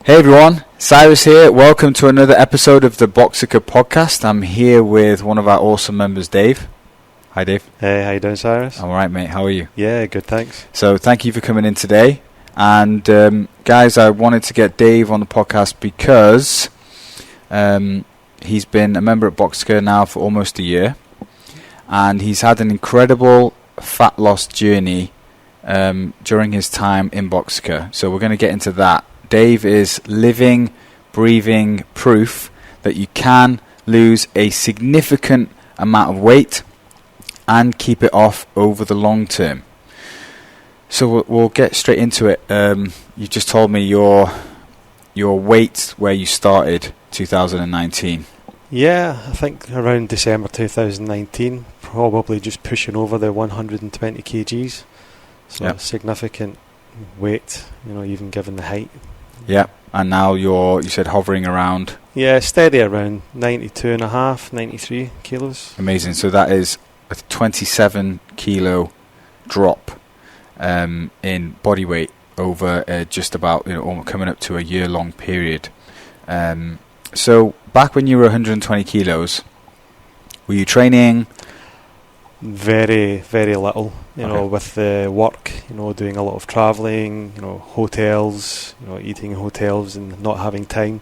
Hey everyone, Cyrus here. Welcome to another episode of the Boxica podcast. I'm here with one of our awesome members, Dave. Hi, Dave. Hey, how you doing, Cyrus? I'm alright, mate. How are you? Yeah, good, thanks. So thank you for coming in today. And guys, I wanted to get Dave on the podcast because he's been a member at Boxica now for almost a year. And he's had an incredible fat loss journey during his time in Boxica. So we're going to get into that. Dave is living, breathing proof that you can lose a significant amount of weight and keep it off over the long term. So we'll get straight into it. You just told me your weight where you started 2019. Yeah, I think around December 2019, probably just pushing over the 120 kgs. So yep. Significant weight, even given the height. Yeah, and now you said hovering around? Yeah, steady around 92.5, 93 kilos. Amazing. So that is a 27 kilo drop in body weight over just about coming up to a year-long period. So back when you were 120 kilos, were you training? Very, very little. Okay. With the work, doing a lot of travelling, hotels, eating in hotels and not having time,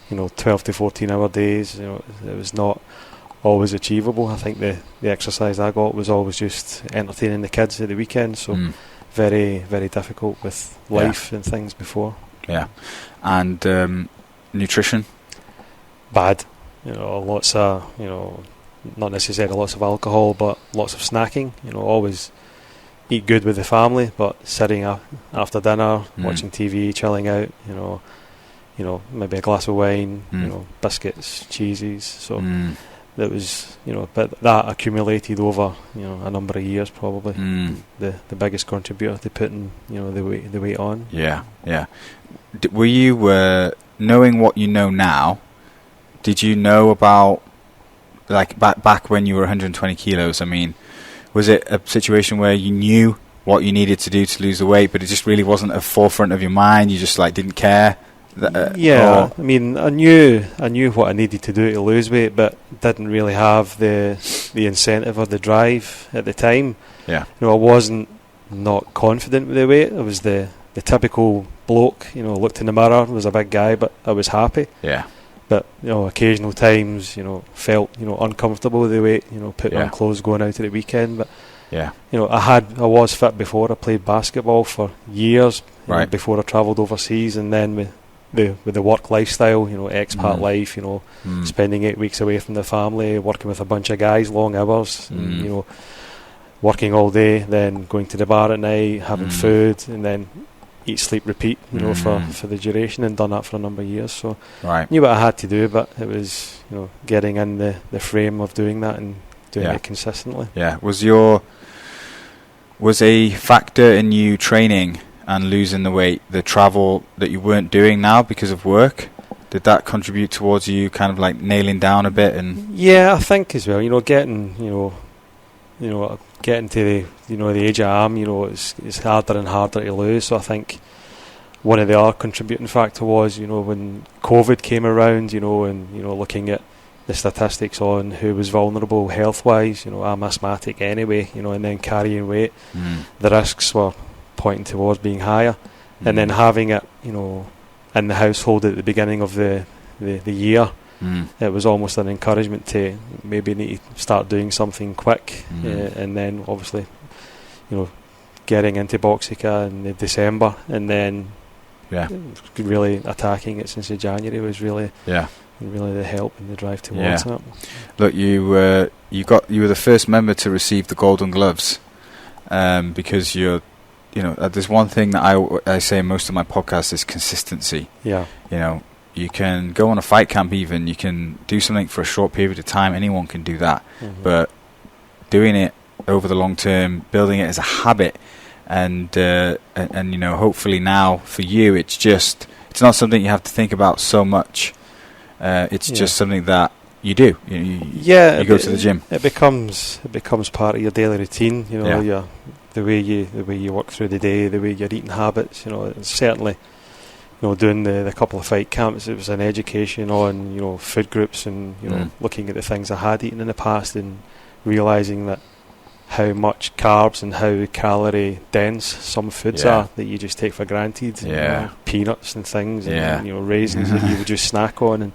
12 to 14 hour days, it was not always achievable. I think the exercise I got was always just entertaining the kids at the weekend, so very, very difficult with life and things before. Yeah. And nutrition? Bad. Lots of, not necessarily lots of alcohol, but lots of snacking, always eat good with the family, but sitting after dinner, watching TV, chilling out, maybe a glass of wine, biscuits, cheeses. So that was, but that accumulated over, a number of years probably. The biggest contributor to putting, the weight on. Yeah, yeah. Were you knowing what you know now? Did you know about back when you were 120 kilos? I mean, was it a situation where you knew what you needed to do to lose the weight, but it just really wasn't at the forefront of your mind? You just didn't care? I mean, I knew what I needed to do to lose weight, but didn't really have the incentive or the drive at the time. Yeah. I wasn't not confident with the weight. I was the typical bloke, looked in the mirror, was a big guy, but I was happy. Yeah. But occasional times, felt uncomfortable with the weight. Putting on clothes, going out at the weekend. But yeah, I was fit before. I played basketball for years, right, before I travelled overseas, and then with the work lifestyle, expat life, spending 8 weeks away from the family, working with a bunch of guys, long hours, and, working all day, then going to the bar at night, having food, and then eat, sleep, repeat, for the duration, and done that for a number of years. So knew what I had to do, but it was getting in the frame of doing that and doing it consistently. Yeah. Was a factor in you training and losing the weight the travel that you weren't doing now because of work? Did that contribute towards you kind of nailing down a bit? And yeah, I think as well. Getting getting to the age I am, it's harder and harder to lose. So I think one of the other contributing factor was, when COVID came around, and looking at the statistics on who was vulnerable health-wise. I'm asthmatic anyway, and then carrying weight, the risks were pointing towards being higher, and then having it, in the household at the beginning of the year. It was almost an encouragement to maybe need to start doing something quick, and then obviously, getting into Boxica in December, and then really attacking it since January was really the help and the drive towards it. Look, you were the first member to receive the Golden Gloves, because there's one thing that I say in most of my podcasts is consistency. Yeah. You can go on a fight camp even, you can do something for a short period of time, anyone can do that. But doing it over the long term, building it as a habit, and hopefully now for you it's not something you have to think about so much. It's just something that you do. You go to the gym. It becomes part of your daily routine, the way you work through the day, the way your eating habits, it's certainly doing the couple of fight camps, it was an education on, food groups and, looking at the things I had eaten in the past and realising that how much carbs and how calorie dense some foods are that you just take for granted. Peanuts and things, and raisins that you would just snack on, and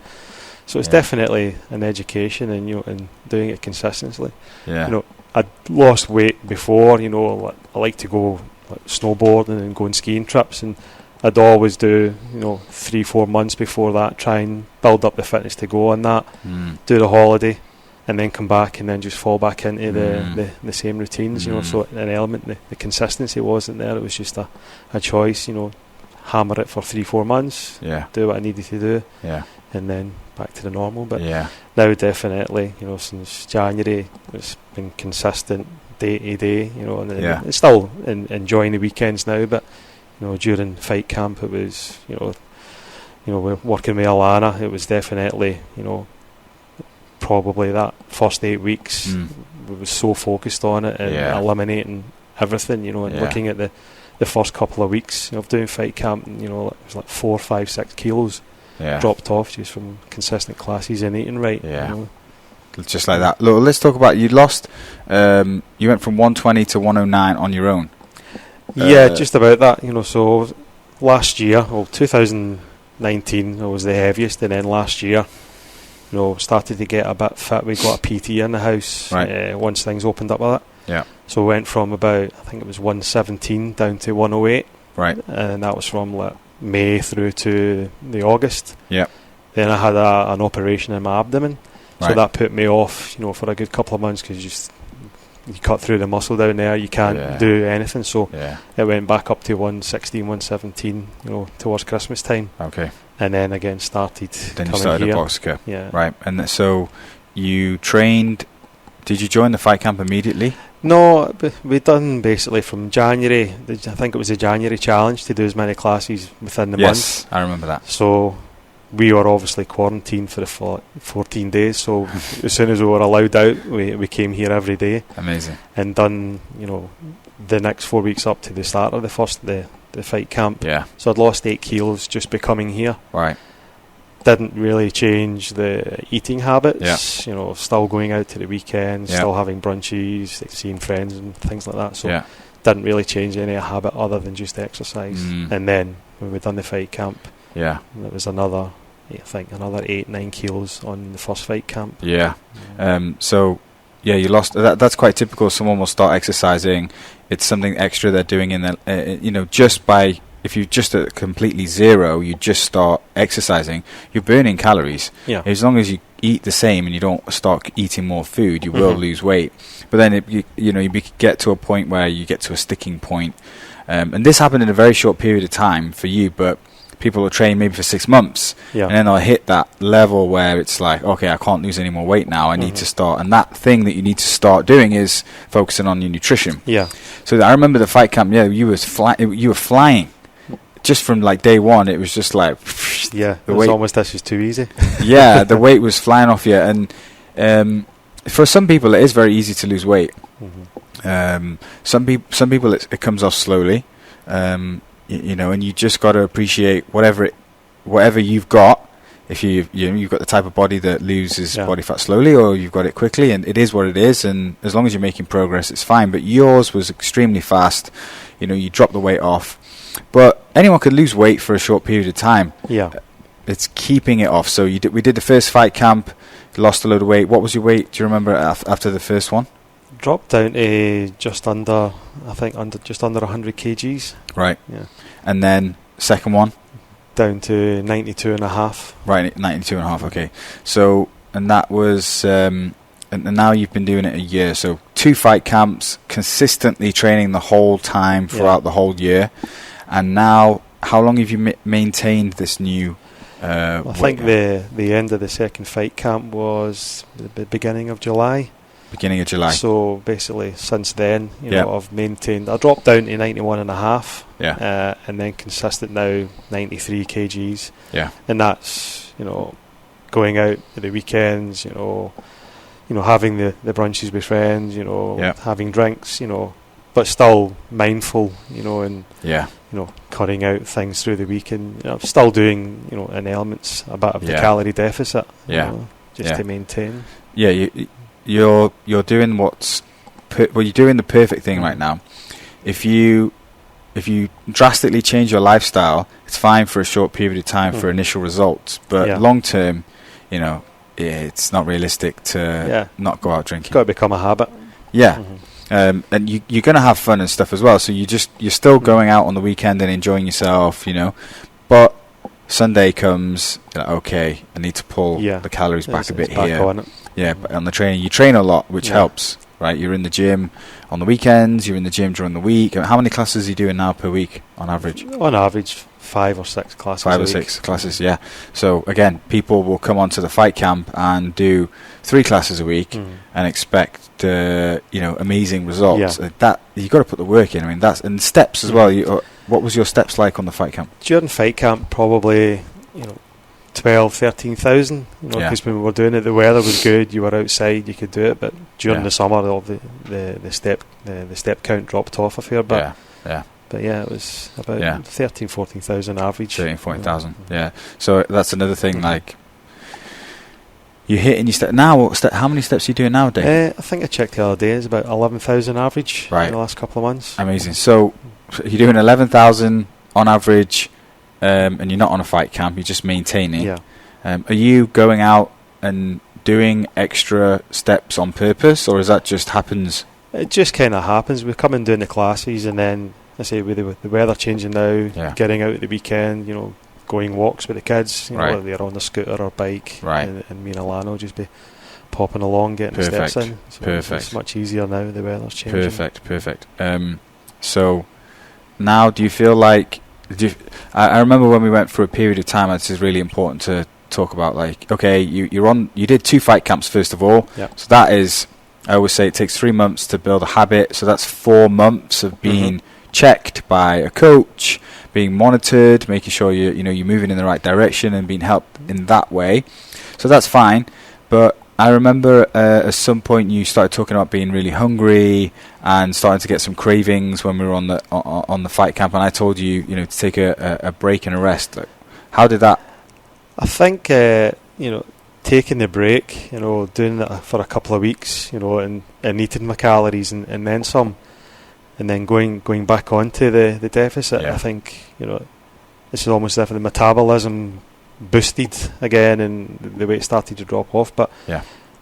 so it's definitely an education, and doing it consistently. I'd lost weight before. I like to go snowboarding and go on skiing trips, and I'd always do 3-4 months before that, try and build up the fitness to go on that, do the holiday, and then come back and then just fall back into the same routines. So an element, the consistency wasn't there. It was just a choice. Hammer it for 3-4 months, do what I needed to do, and then back to the normal. But now definitely, since January, it's been consistent day to day. And it's still enjoying the weekends now, but during fight camp, it was we're working with Alana. It was definitely probably that first 8 weeks we was so focused on it and eliminating everything, and looking at the first couple of weeks of doing fight camp, and, it was like 4, 5, 6 kilos dropped off just from consistent classes and eating right. Just like that. Look, let's talk about, you lost, you went from 120 to 109 on your own. Just about that. So last year, 2019, I was the heaviest, and then last year, started to get a bit fit. We got a PT in the house once things opened up with that. So we went from about, I think it was 117 down to 108. And that was from like May through to the August. Then I had an operation in my abdomen. So that put me off, for a good couple of months, because you cut through the muscle down there, you can't do anything. So it went back up to 116, 117, towards Christmas time. And then again started. Then you started here. at Boxica. Right. And so you trained. Did you join the fight camp immediately? No, we done basically from January. I think it was a January challenge to do as many classes within the month. Yes, I remember that. So we were obviously quarantined for 14 days. So as soon as we were allowed out, we came here every day. Amazing. And done, the next 4 weeks up to the start of the fight camp. So I'd lost 8 kilos just by coming here. Didn't really change the eating habits. Still going out to the weekends, still having brunches, seeing friends and things like that. So didn't really change any habit other than just exercise. And then when we done the fight camp, it was another 8-9 kilos on the first fight camp. So you lost. That's quite typical. Someone will start exercising. It's something extra they're doing in the, just by, if you just at completely zero, you just start exercising, you're burning calories. As long as you eat the same and you don't start eating more food, you will lose weight. But then you get to a point where you get to a sticking point, and this happened in a very short period of time for you, but people will train maybe for 6 months, and then they'll hit that level where it's like, okay, I can't lose any more weight now, I need to start. And that thing that you need to start doing is focusing on your nutrition. So I remember the fight camp, you were flying. Just from like day one, it was just like, it was almost, this is too easy. The weight was flying off you. And for some people it is very easy to lose weight. Some people it comes off slowly. And you just got to appreciate whatever you've got. If you've got the type of body that loses body fat slowly, or you've got it quickly, and it is what it is, and as long as you're making progress, it's fine. But yours was extremely fast. You dropped the weight off, but anyone could lose weight for a short period of time. It's keeping it off. So we did the first fight camp, lost a load of weight. What was your weight? Do you remember after the first one? Dropped down to just under 100 kgs. And then second one? Down to 92.5. 92.5, okay. So, and that was, and now you've been doing it a year. So 2 fight camps, consistently training the whole time throughout the whole year. And now, how long have you maintained this new I think the end of the second fight camp was the beginning of July. So basically, since then, I've maintained. I dropped down to 91.5. And then consistent now 93 kgs. And that's going out at the weekends. Having the brunches with friends. Having drinks. But still mindful. And cutting out things through the week, and I'm still doing, in elements a bit of the calorie deficit, just to maintain. Yeah, you're doing you're doing the perfect thing right now. If you drastically change your lifestyle, it's fine for a short period of time for initial results, but long term, it's not realistic to not go out drinking. It's got to become a habit. Yeah. And you're going to have fun and stuff as well, so you're still going out on the weekend and enjoying yourself, but Sunday comes, okay, I need to pull the calories back a bit here. But on the training, you train a lot, which helps, right? You're in the gym on the weekends, you're in the gym during the week. How many classes are you doing now per week on average? On average, 5 or 6 classes. 5 or 6 classes, yeah. So again, people will come onto the fight camp and do 3 classes a week and expect amazing results. That you've got to put the work in. I mean, that's and steps as well. What was your steps like on the fight camp? During fight camp, probably 12, 13,000. Because when we were doing it, the weather was good. You were outside, you could do it. But during the summer, the step count dropped off a fair bit. But it was about 13,000, 14,000 average. 13,000, 14,000. Yeah. So that's another thing. Like you're hitting your step now. How many steps are you doing nowadays? I think I checked the other day. It's about 11,000 average in the last couple of months. Amazing. So you're doing 11,000 on average, and you're not on a fight camp. You're just maintaining. Yeah. Are you going out and doing extra steps on purpose, or is that just happens? It just kind of happens. We come and doing the classes, and then I say with the weather changing now, getting out at the weekend, going walks with the kids, whether they're on the scooter or bike, and me and Alana will just be popping along, getting the steps in. So it's much easier now. The weather's changing. Perfect. So now, do you feel like? I remember when we went through a period of time. This is really important to talk about. Like, okay, you did 2 fight camps first of all. So that is, I always say, it takes 3 months to build a habit. So that's 4 months of being checked by a coach, being monitored, making sure you're moving in the right direction and being helped in that way. So that's fine. But I remember at some point you started talking about being really hungry and starting to get some cravings when we were on the fight camp, and I told you to take a break and a rest. Like, how did that? I think taking the break, doing that for a couple of weeks, and eating my calories and then some. And then going back onto the deficit, I think this is almost as if the metabolism boosted again, and the weight started to drop off. But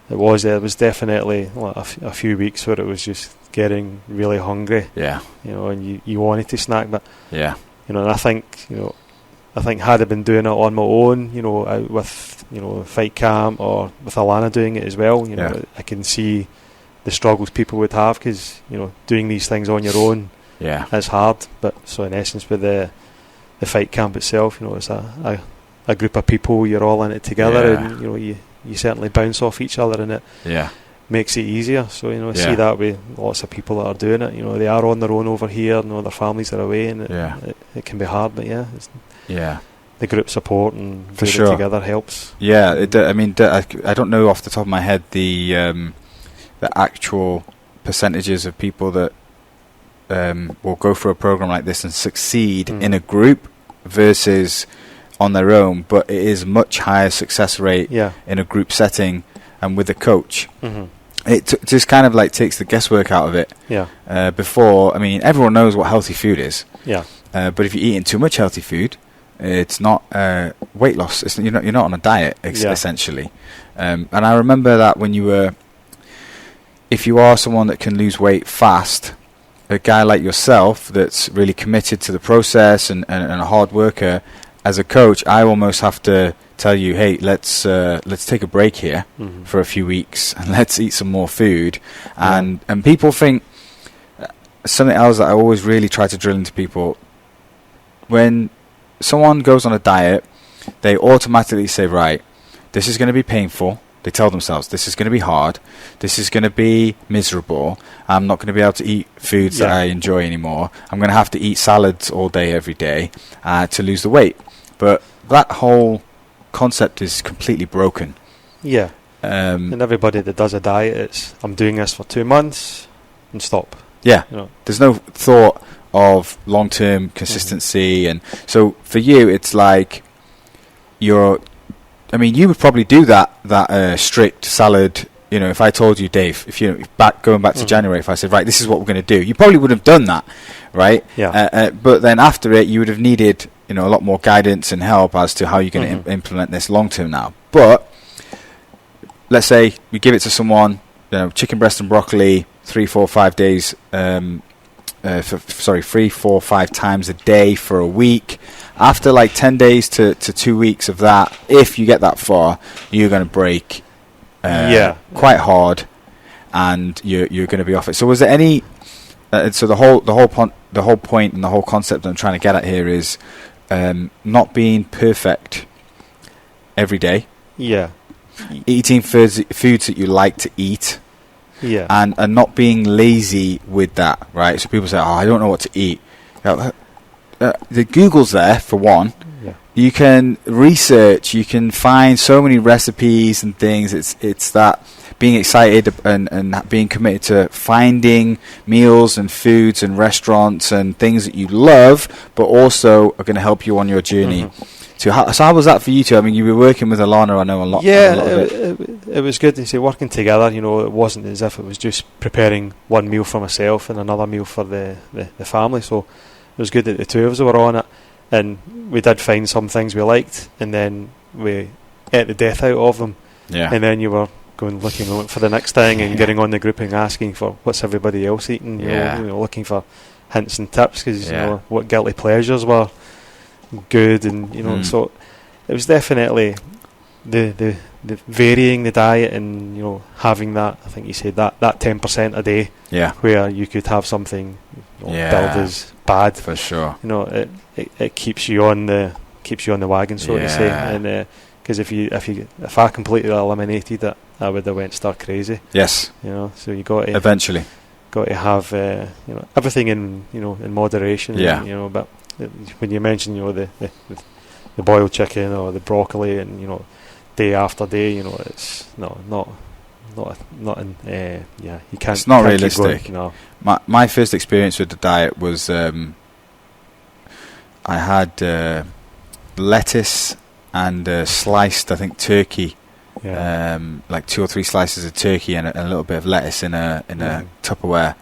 there was definitely a few weeks where it was just getting really hungry. And you wanted to snack, but and I think had I been doing it on my own, out with fight camp or with Alana doing it as well, I can see the struggles people would have, because doing these things on your own is hard. But so in essence, with the fight camp itself, it's a group of people. You're all in it together, and you certainly bounce off each other, and it makes it easier. So I see that with lots of people that are doing it. They are on their own over here, their families are away, and it can be hard. But the group support and doing it together helps. I don't know off the top of my head the actual percentages of people that will go through a program like this and succeed in a group versus on their own, but it is much higher success rate in a group setting and with a coach. It just kind of like takes the guesswork out of it. Before, I mean, everyone knows what healthy food is. But if you're eating too much healthy food, it's not weight loss. You're not on a diet essentially. And I remember that when you were. If you are someone that can lose weight fast, a guy like yourself that's really committed to the process and a hard worker, as a coach, I almost have to tell you, hey, let's take a break here for a few weeks and let's eat some more food. And people think something else that I always really try to drill into people: when someone goes on a diet, they automatically say, right, this is going to be painful. They tell themselves, this is going to be hard, this is going to be miserable, I'm not going to be able to eat foods that I enjoy anymore, I'm going to have to eat salads all day, every day, to lose the weight. But that whole concept is completely broken. And everybody that does a diet, it's, I'm doing this for 2 months, and stop. There's no thought, of long-term consistency. And so for you, it's like you would probably do that strict salad. You know, if I told you, Dave, going back to January, if I said, right, this is what we're going to do, you probably would have done that, right? Yeah. But then after it, you would have needed, a lot more guidance and help as to how you're going to implement this long term now. But let's say we give it to someone, chicken breast and broccoli, 3, 4, 5 days, 3, 4, 5 times a day for a week. After like 10 days to 2 weeks of that, if you get that far, you're going to break quite hard, and you're going to be off it. So was there any? So the whole point and the whole concept I'm trying to get at here is not being perfect every day. Yeah. Eating foods that you like to eat. Yeah. And not being lazy with that, right? So people say, "Oh, I don't know what to eat." The Google's there for one. Yeah. You can research. You can find so many recipes and things. It's that being excited and being committed to finding meals and foods and restaurants and things that you love, but also are going to help you on your journey. So how was that for you two? I mean, you were working with Alana, I know a lot. Yeah, it was good to say working together. It wasn't as if it was just preparing one meal for myself and another meal for the family. So it was good that the two of us were on it, and we did find some things we liked, and then we ate the death out of them. Yeah. And then you were looking for the next thing and getting on the group and asking for what's everybody else eating. Looking for hints and tips because what guilty pleasures were good, and so it was definitely the varying the diet and having that. I think you said that 10% a day, where you could have something billed as bad for sure. It keeps you on the wagon, so to say, and because if I completely eliminated it, I would have went stark crazy. Yes. So you got to eventually have everything in moderation. Yeah. But when you mention the boiled chicken or the broccoli and day after day, it's not in, you can't. It's not can't realistic. No. My first experience with the diet was I had lettuce and sliced, I think, turkey. Like 2 or 3 slices of turkey and a little bit of lettuce in a Tupperware,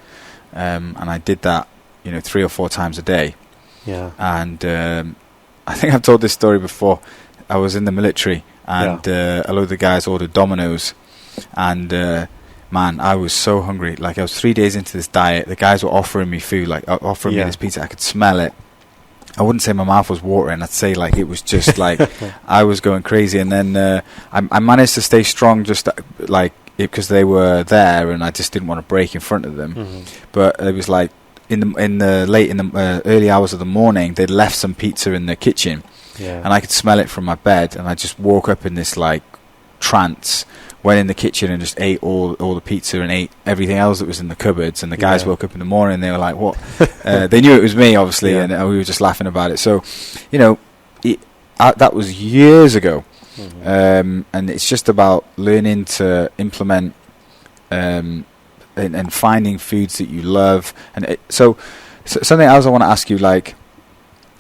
and I did that 3 or 4 times a day. And I think I've told this story before. I was in the military, and a lot of the guys ordered Domino's, and man, I was so hungry. Like, I was 3 days into this diet. The guys were offering me food, like offering me this pizza. I could smell it. I wouldn't say my mouth was watering. I'd say like it was just like I was going crazy. And then I managed to stay strong, just like because they were there, and I just didn't want to break in front of them. But it was like in the early hours of the morning, they'd left some pizza in the kitchen, and I could smell it from my bed. And I just woke up in this like trance. Went in the kitchen and just ate all the pizza and ate everything else that was in the cupboards. And the guys woke up in the morning and they were like, "What?" They knew it was me, obviously, and we were just laughing about it. So, that was years ago, and it's just about learning to implement and finding foods that you love. And so something else I want to ask you, like,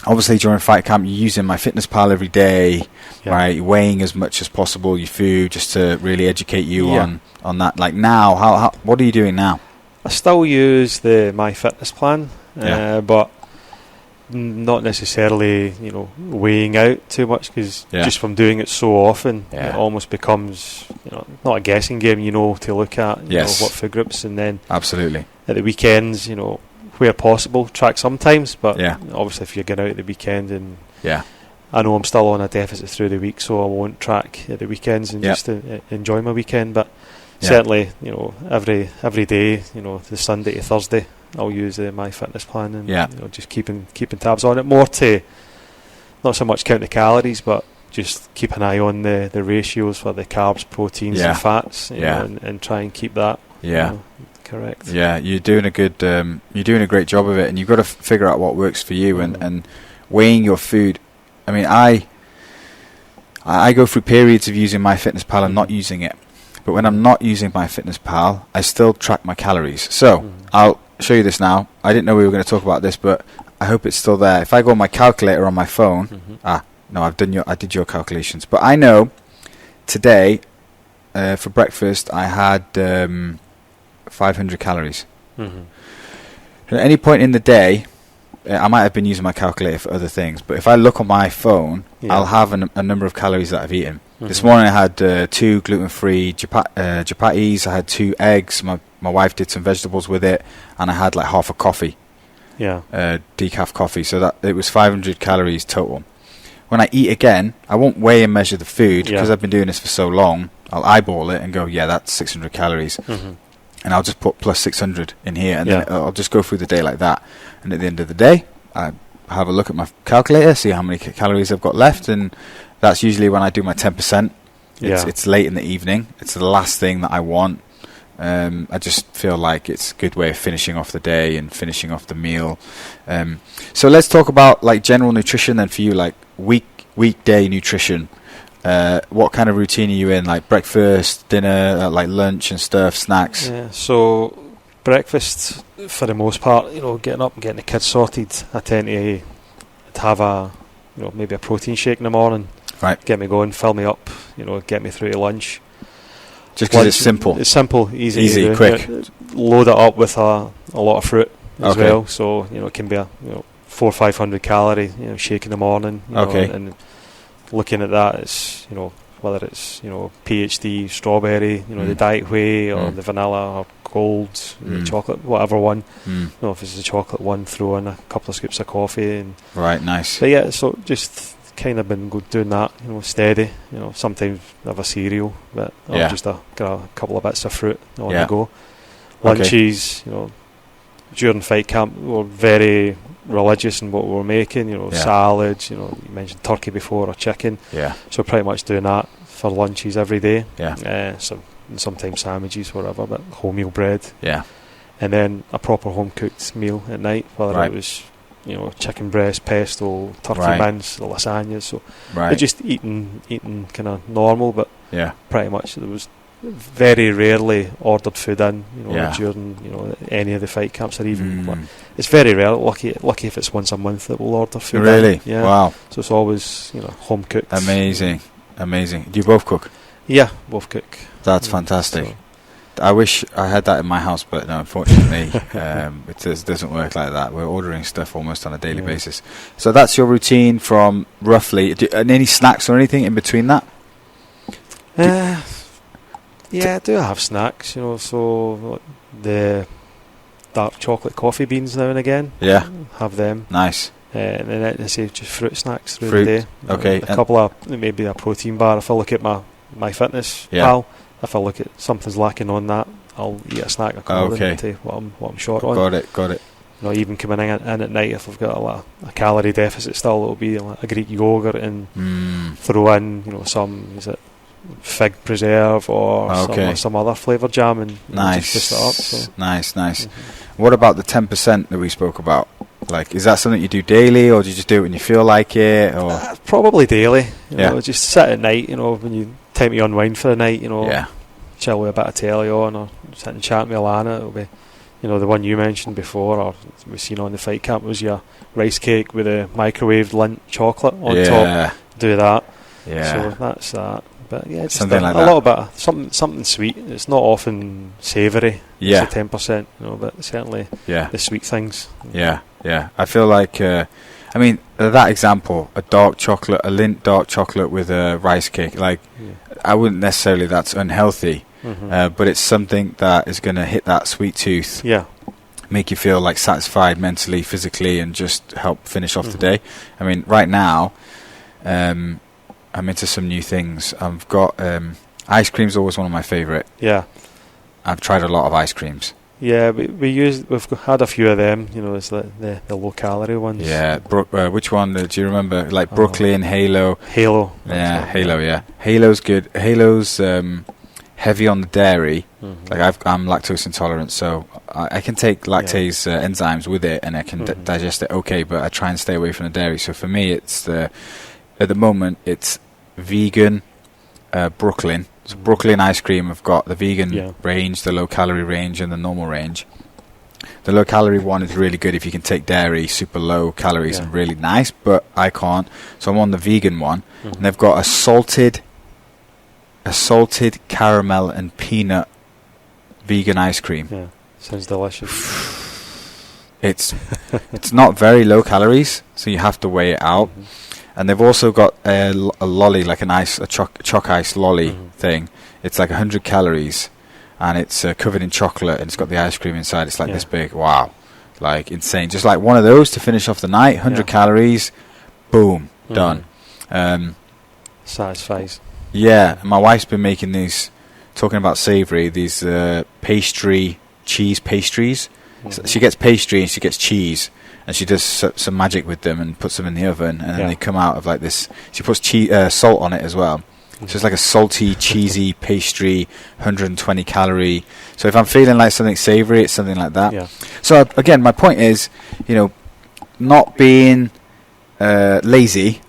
obviously during fight camp, you're using MyFitnessPal every day. Right, you're weighing as much as possible your food just to really educate you on that. Like now, how what are you doing now? I still use the MyFitnessPal, but not necessarily weighing out too much, because just from doing it so often, it almost becomes not a guessing game. To look at what food groups, and then absolutely at the weekends, where possible, track sometimes. But obviously, if you're going out at the weekend and I know I'm still on a deficit through the week, so I won't track at the weekends and just enjoy my weekend. But certainly, every day, the Sunday to Thursday, I'll use the MyFitnessPal and just keeping tabs on it. More to not so much count the calories, but just keep an eye on the ratios for the carbs, proteins, and fats, and try and keep that correct. Yeah, you're doing a great job of it, and you've got to figure out what works for you, and weighing your food. I mean, I go through periods of using MyFitnessPal and not using it. But when I'm not using MyFitnessPal, I still track my calories. So I'll show you this now. I didn't know we were going to talk about this, but I hope it's still there. If I go on my calculator on my phone, no, I did your calculations, but I know today for breakfast I had 500 calories. At any point in the day, I might have been using my calculator for other things, but if I look on my phone, I'll have a number of calories that I've eaten. This morning I had 2 gluten-free chapatis, I had 2 eggs, my wife did some vegetables with it, and I had like half a coffee, decaf coffee, so that it was 500 calories total. When I eat again, I won't weigh and measure the food, because I've been doing this for so long. I'll eyeball it and go, yeah, that's 600 calories. And I'll just put plus 600 in here, and then I'll just go through the day like that. And at the end of the day, I have a look at my calculator, see how many calories I've got left, and that's usually when I do my 10%. It's late in the evening. It's the last thing that I want. I just feel like it's a good way of finishing off the day and finishing off the meal. So let's talk about like general nutrition then for you, like weekday nutrition. What kind of routine are you in? Like breakfast, dinner, like lunch and stuff, snacks? Yeah, so breakfast for the most part, getting up and getting the kids sorted. I tend to have maybe a protein shake in the morning. Right. Get me going, fill me up, get me through to lunch. Just because it's simple. It's simple, easy, quick. Load it up with a lot of fruit as well. So it can be a 400 or 500 calorie shake in the morning. And looking at that, it's whether it's PhD strawberry, the diet whey or the vanilla or gold, the chocolate, whatever one. If it's the chocolate one, throw in a couple of scoops of coffee and nice. But yeah, so just kind of been doing that, steady. Sometimes have a cereal, but just a couple of bits of fruit on the go. Lunches, during fight camp, we were very religious in what we were making. Salads. You mentioned turkey before or chicken. So pretty much doing that for lunches every day. Sometimes sandwiches, whatever, but wholemeal bread. And then a proper home cooked meal at night, whether it was chicken breast, pesto, turkey mince, lasagnas. So just eating kind of normal, but pretty much there was very rarely ordered food in during any of the fight camps, or even it's very rare. Lucky if it's once a month that we'll order food. Really? Wow. So it's always home cooked. Amazing. Do you both cook? Yeah, both cook. That's fantastic. So I wish I had that in my house, but no, unfortunately, it doesn't work like that. We're ordering stuff almost on a daily basis. So that's your routine from roughly. And any snacks or anything in between that? I do have snacks. So the dark chocolate coffee beans now and again. Yeah, have them. Nice. And then I say just fruit snacks through the day. Okay. A couple of maybe a protein bar. If I look at my fitness pal. If I look at something's lacking on that, I'll eat a snack according to what I'm short on. Got it. Even coming in at night, if I've got a calorie deficit still, it'll be like a Greek yogurt and throw in some fig preserve or some other flavoured jam and just twist it up. So. Nice. What about the 10% that we spoke about? Like, is that something you do daily, or do you just do it when you feel like it? Or probably daily. Just sit at night. When you time to unwind for the night. Chill with a bit of telly on, or sit and chat with Alana. It'll be, the one you mentioned before, or we've seen on the fight camp was your rice cake with a microwaved Lindt chocolate on top. Do that. So that's that. But just something like a little bit of something sweet. It's not often savoury. It's a 10%, but certainly the sweet things. I feel like that example, a Lindt dark chocolate with a rice cake, I wouldn't necessarily, that's unhealthy, but it's something that is going to hit that sweet tooth, make you feel like satisfied mentally, physically, and just help finish off the day. Right now I'm into some new things. I've got ice cream's always one of my favourite. I've tried a lot of ice creams. We've had a few of them. It's the low calorie ones. Which one do you remember? Like Brooklyn, Halo. Halo. Halo. Yeah, Halo's good. Halo's heavy on the dairy. Like I'm lactose intolerant, so I can take lactase enzymes with it, and I can digest it okay. But I try and stay away from the dairy. So for me, at the moment, it's vegan Brooklyn. So Brooklyn ice cream, I've got the vegan range, the low calorie range, and the normal range. The low calorie one is really good if you can take dairy, super low calories, and really nice, but I can't. So I'm on the vegan one, and they've got a salted caramel and peanut vegan ice cream. Yeah, sounds delicious. It's not very low calories, so you have to weigh it out. And they've also got a lolly, like a choc ice lolly thing. It's like 100 calories, and it's covered in chocolate, and it's got the ice cream inside. It's like this big. Wow, like insane. Just like one of those to finish off the night. 100 calories, boom, done. Satisfies. Yeah, my wife's been making these, talking about savoury, these cheese pastries. So she gets pastry and she gets cheese, and she does some magic with them and puts them in the oven, and then they come out of like this. She puts salt on it as well. So it's like a salty, cheesy pastry, 120 calorie. So if I'm feeling like something savoury, it's something like that. Yeah. So again, my point is, not being lazy,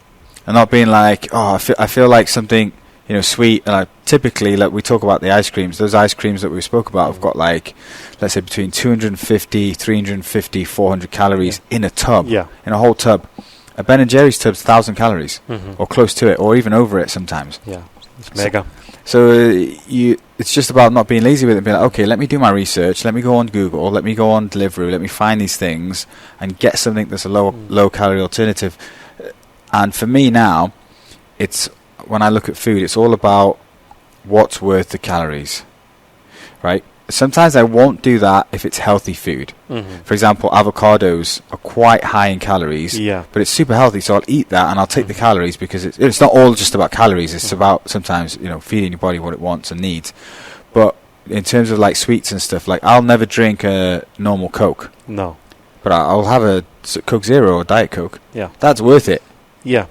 and not being like, I feel like something, sweet. And typically, like we talk about the ice creams, those ice creams that we spoke about have got like, let's say between 250, 350, 400 calories in a tub, in a whole tub. A Ben & Jerry's tub's 1,000 calories, or close to it, or even over it sometimes. Yeah, it's mega. So it's just about not being lazy with it, and being like, okay, let me do my research, let me go on Google, let me go on Deliveroo, let me find these things and get something that's a low calorie alternative. And for me now, it's, when I look at food, it's all about what's worth the calories, right? Sometimes I won't do that if it's healthy food. For example, avocados are quite high in calories, but it's super healthy, so I'll eat that and I'll take the calories, because it's not all just about calories. It's about sometimes, feeding your body what it wants and needs. But in terms of like sweets and stuff, like I'll never drink a normal Coke. No. But I'll have a Coke Zero or Diet Coke. Yeah. That's worth it. Yeah.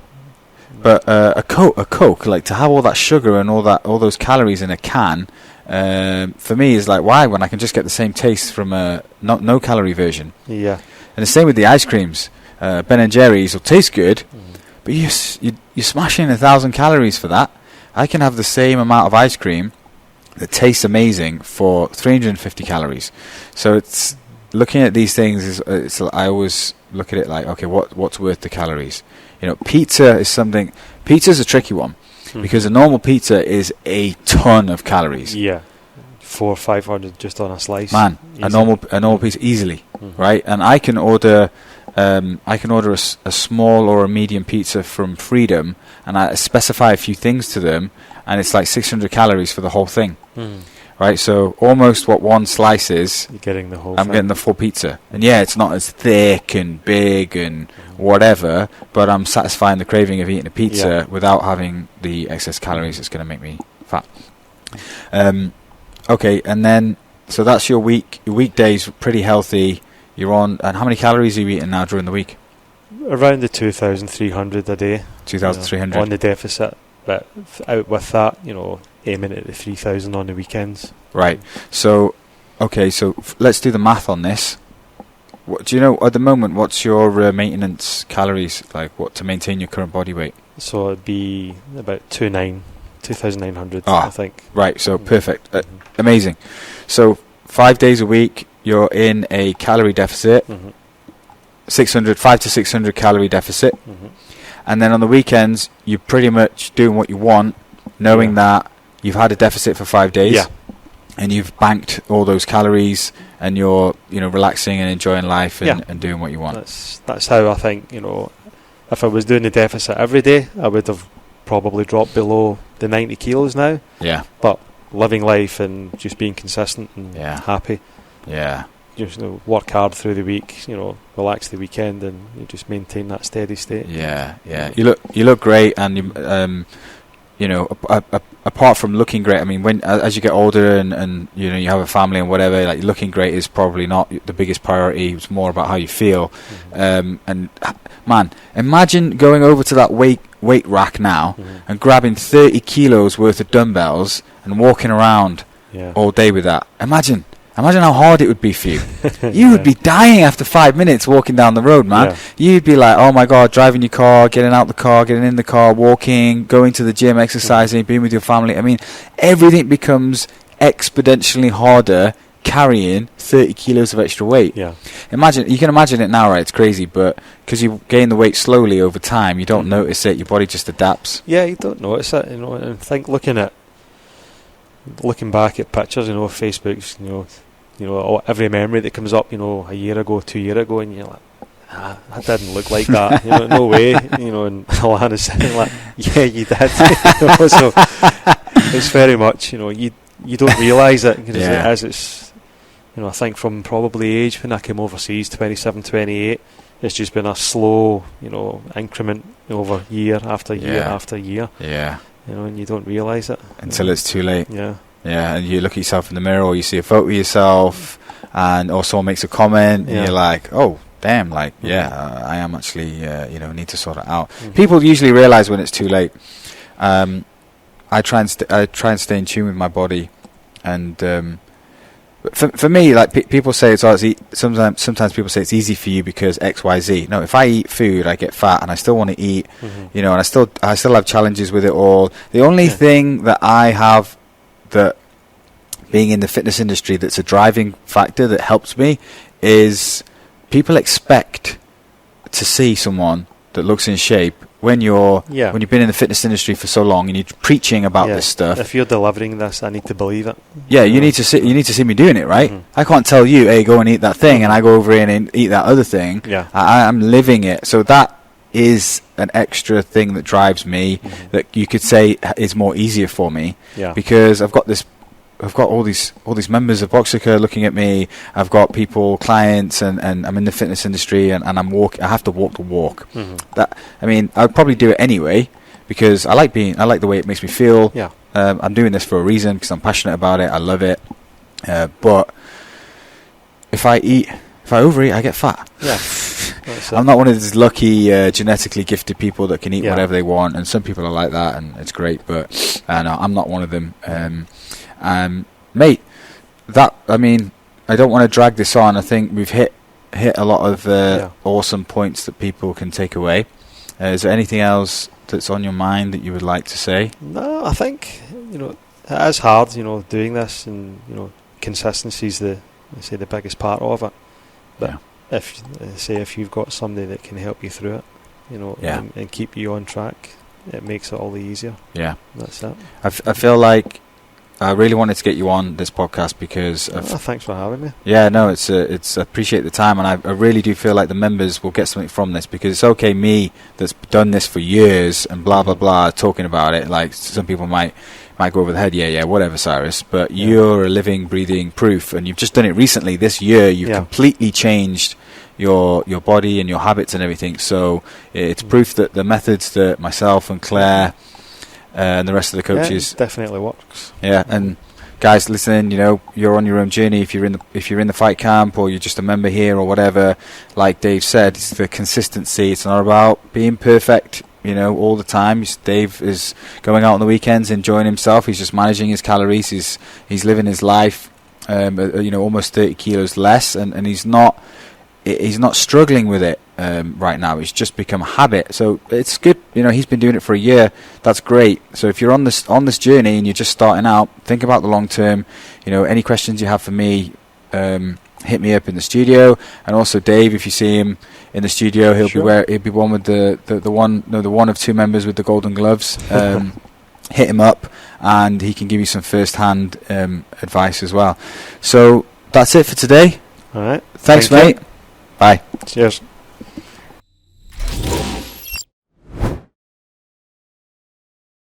But a Coke, like to have all that sugar and all those calories in a can, for me is like, why, when I can just get the same taste from a no calorie version? Yeah. And the same with the ice creams. Ben & Jerry's will taste good, but you're smashing 1,000 calories for that. I can have the same amount of ice cream that tastes amazing for 350 calories. So it's looking at these things. I always look at it like, okay, what's worth the calories? Pizza is something. Pizza's a tricky one. Because a normal pizza is a ton of calories. Yeah, 400 or 500 just on a slice. Man, easy. a normal pizza easily, right? And I can order a small or a medium pizza from Freedom, and I specify a few things to them, and it's like 600 calories for the whole thing, right? So almost what one slice is, you're getting the whole. I'm getting the full pizza, and it's not as thick and big and whatever, but I'm satisfying the craving of eating a pizza without having the excess calories that's going to make me fat. Okay, and then so that's your week. Your weekdays pretty healthy. You're on, and how many calories are you eating now during the week? Around the 2,300 a day. 2,300 on the deficit, but out with that, aiming at the 3,000 on the weekends. Right. So, okay. So let's do the math on this. What do you know at the moment? What's your maintenance calories like? What to maintain your current body weight? So it'd be about 2,900. I think. Right. So perfect. Amazing. So 5 days a week, you're in a calorie deficit. 5 to 600 calorie deficit. And then on the weekends, you're pretty much doing what you want, knowing that you've had a deficit for 5 days. Yeah. And you've banked all those calories, and you're relaxing and enjoying life and doing what you want. That's how I think, if I was doing the deficit every day, I would have probably dropped below the 90 kilos now. Yeah. But living life and just being consistent and happy. Yeah. Just work hard through the week, relax the weekend, and you just maintain that steady state. Yeah, yeah. You look great, and apart from looking great, I mean, when as you get older and you have a family and whatever, like looking great is probably not the biggest priority. It's more about how you feel. And man, imagine going over to that weight rack now and grabbing 30 kilos worth of dumbbells and walking around all day with that. Imagine how hard it would be for you. You would be dying after 5 minutes walking down the road, man. Yeah. You'd be like, oh my God, driving your car, getting out the car, getting in the car, walking, going to the gym, exercising, being with your family. I mean, everything becomes exponentially harder carrying 30 kilos of extra weight. Yeah. You can imagine it now, right? It's crazy, but because you gain the weight slowly over time, you don't notice it. Your body just adapts. Yeah, you don't notice it, and I think looking back at pictures, Facebook's, every memory that comes up, a year ago, 2 years ago, and you're like, that didn't look like that. No way. And Alana's saying like, yeah, you did. So it's very much, you don't realise it because it's, I think from probably age when I came overseas, 27, 28, it's just been a slow, increment over year after year after year. Yeah. And you don't realise it until it's too late. Yeah. Yeah, and you look at yourself in the mirror, or you see a photo of yourself, and or someone makes a comment, and you're like, oh, damn, like, I am actually, need to sort it out. People usually realise when it's too late. I try and stay in tune with my body, and for me, like people say sometimes people say it's easy for you because X, Y, Z. No, if I eat food, I get fat, and I still want to eat, and I still have challenges with it all. The only thing that I have that being in the fitness industry that's a driving factor that helps me is people expect to see someone that looks in shape when you've been in the fitness industry for so long and you're preaching about this stuff. If you're delivering this, I need to believe it. Yeah, you need to see me doing it, right? I can't tell you, hey, go and eat that thing, and I go over in and eat that other thing. Yeah, I'm living it. So that is an extra thing that drives me, that you could say is more easier for me, because I've got all these members of Boxica looking at me. I've got people, clients, and I'm in the fitness industry, and I have to walk the walk. I'd probably do it anyway because I like the way it makes me feel. Yeah. I'm doing this for a reason because I'm passionate about it. I love it. But if I overeat, I get fat. Yeah. I'm not one of these lucky genetically gifted people that can eat whatever they want, and some people are like that, and it's great. But I'm not one of them. Mate, I don't want to drag this on. I think we've hit a lot of awesome points that people can take away. Is there anything else that's on your mind that you would like to say? No, I think it is hard, doing this, and consistency is the biggest part of it. But if you've got somebody that can help you through it, and keep you on track, it makes it all the easier. Yeah, that's it. I feel like I really wanted to get you on this podcast because thanks for having me. Yeah, no, it's I appreciate the time, and I really do feel like the members will get something from this, because it's okay, me that's done this for years and blah blah blah, talking about it, like some people might go over the head, whatever, Cyrus, but you're a living, breathing proof, and you've just done it recently this year. You've completely changed your body and your habits and everything, so it's proof that the methods that myself and Claire and the rest of the coaches definitely works. Yeah, and guys listening, you're on your own journey. If you're in the fight camp, or you're just a member here or whatever, like Dave said, it's the consistency. It's not about being perfect, all the time. Dave is going out on the weekends, enjoying himself. He's just managing his calories. He's living his life, almost 30 kilos less, and he's not struggling with it right now. It's just become a habit, so it's good. He's been doing it for a year. That's great. So if you're on this journey and you're just starting out, think about the long term. Any questions you have for me, hit me up in the studio. And also Dave, if you see him in the studio, he'll be one with the one of two members with the golden gloves. Hit him up, and he can give you some first hand advice as well. So that's it for today. All right. Thanks, mate. Bye. Cheers.